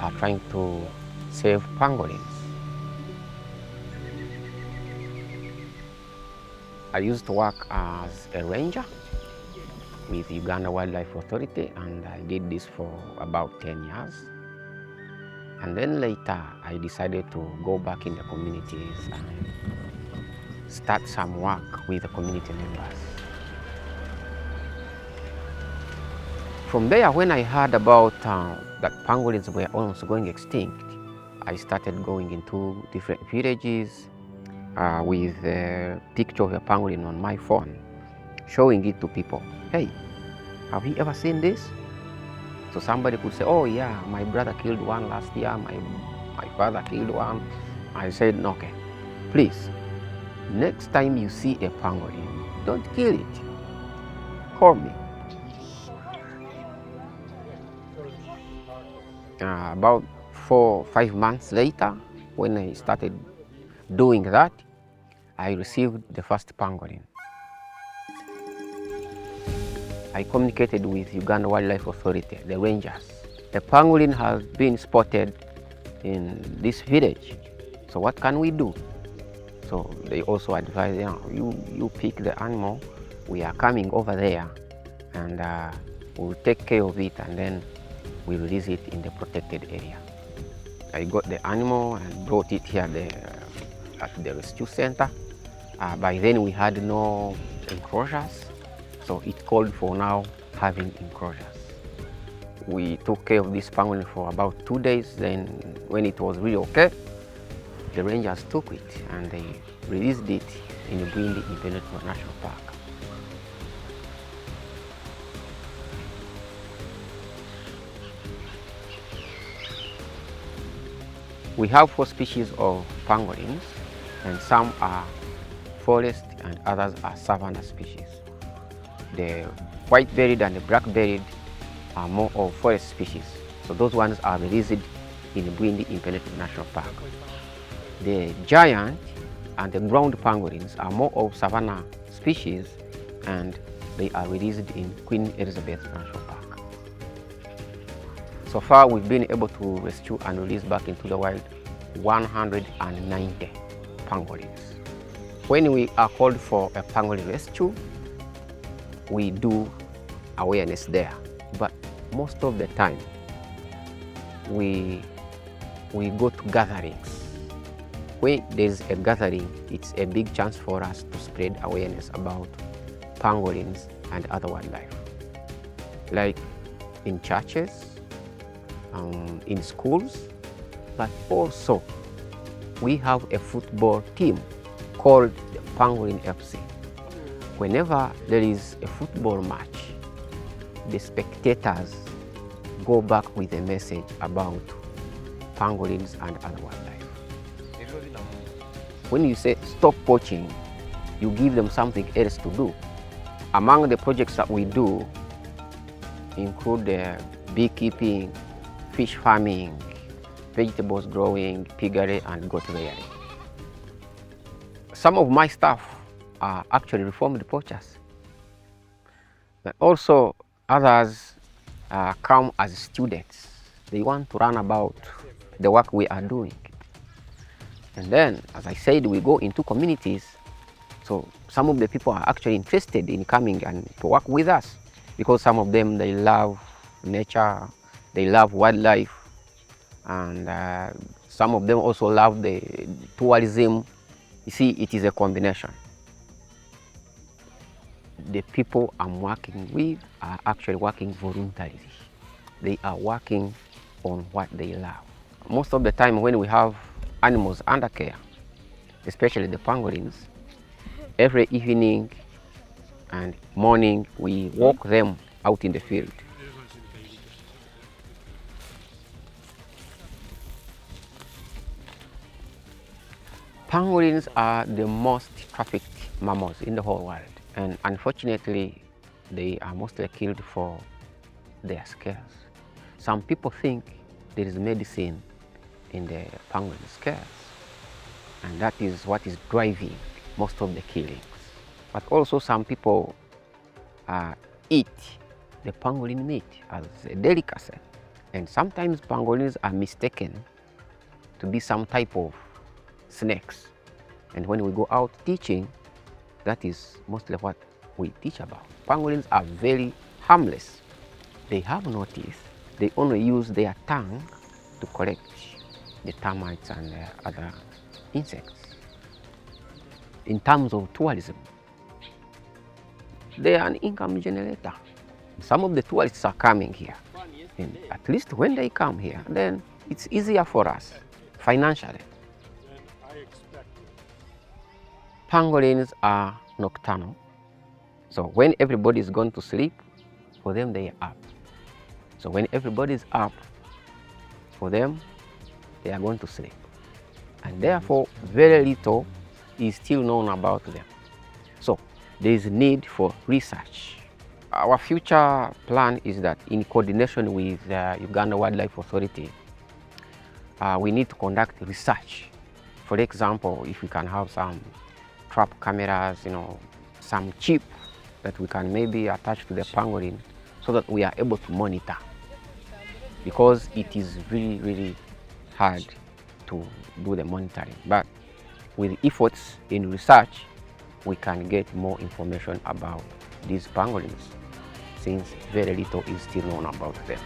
are trying to save pangolins. I used to work as a ranger with Uganda Wildlife Authority, and I did this for about 10 years. And then later, I decided to go back in the communities and start some work with the community members. From there, when I heard about that pangolins were almost going extinct, I started going into different villages with a picture of a pangolin on my phone, showing it to people. Hey, have you ever seen this? So somebody could say, oh yeah, my brother killed one last year, my father killed one. I said, okay, please, next time you see a pangolin, don't kill it, call me. About 4 or 5 months later, when I started doing that, I received the first pangolin. I communicated with Uganda Wildlife Authority, the rangers. The pangolin has been spotted in this village, so what can we do? So they also advised, you pick the animal, we are coming over there, and we'll take care of it, and then we release it in the protected area. I got the animal and brought it here at the rescue center. By then we had no enclosures, so it called for now having enclosures. We took care of this pangolin for about 2 days. Then when it was really okay, the rangers took it and they released it in the Bwindi National Park. We have 4 species of pangolins, and some are forest and others are savanna species. The white-bellied and the black-bellied are more of forest species, so those ones are released in the Bwindi National Park. The giant and the ground pangolins are more of savanna species, and they are released in Queen Elizabeth National Park. So far, we've been able to rescue and release back into the wild 190 pangolins. When we are called for a pangolin rescue, we do awareness there. But most of the time, we go to gatherings. When there's a gathering, it's a big chance for us to spread awareness about pangolins and other wildlife. Like in churches, in schools, but also we have a football team called the Pangolin FC. Whenever there is a football match, the spectators go back with a message about pangolins and other wildlife. When you say stop poaching, you give them something else to do. Among the projects that we do include beekeeping, fish farming, vegetables growing, piggery, and goat rearing. Some of my staff are actually reformed poachers. But also others come as students. They want to learn about the work we are doing. And then, as I said, we go into communities. So some of the people are actually interested in coming and to work with us, because some of them, they love nature, they love wildlife, and some of them also love the tourism. You see, it is a combination. The people I'm working with are actually working voluntarily. They are working on what they love. Most of the time when we have animals under care, especially the pangolins, every evening and morning we walk them out in the field. Pangolins are the most trafficked mammals in the whole world, and unfortunately they are mostly killed for their scales. Some people think there is medicine in the pangolin scales, and that is what is driving most of the killings. But also some people eat the pangolin meat as a delicacy. And sometimes pangolins are mistaken to be some type of snakes. And when we go out teaching, that is mostly what we teach about. Pangolins are very harmless. They have no teeth. They only use their tongue to collect the termites and other insects. In terms of tourism, they are an income generator. Some of the tourists are coming here, and at least when they come here, then it's easier for us financially. Pangolins are nocturnal, so when everybody is going to sleep, for them they are up. So when everybody is up, for them they are going to sleep, and therefore very little is still known about them. So there is need for research. Our future plan is that in coordination with the Uganda Wildlife Authority, we need to conduct research. For example, if we can have some trap cameras, some chip that we can maybe attach to the pangolin so that we are able to monitor, because it is really, really hard to do the monitoring. But with efforts in research, we can get more information about these pangolins, since very little is still known about them.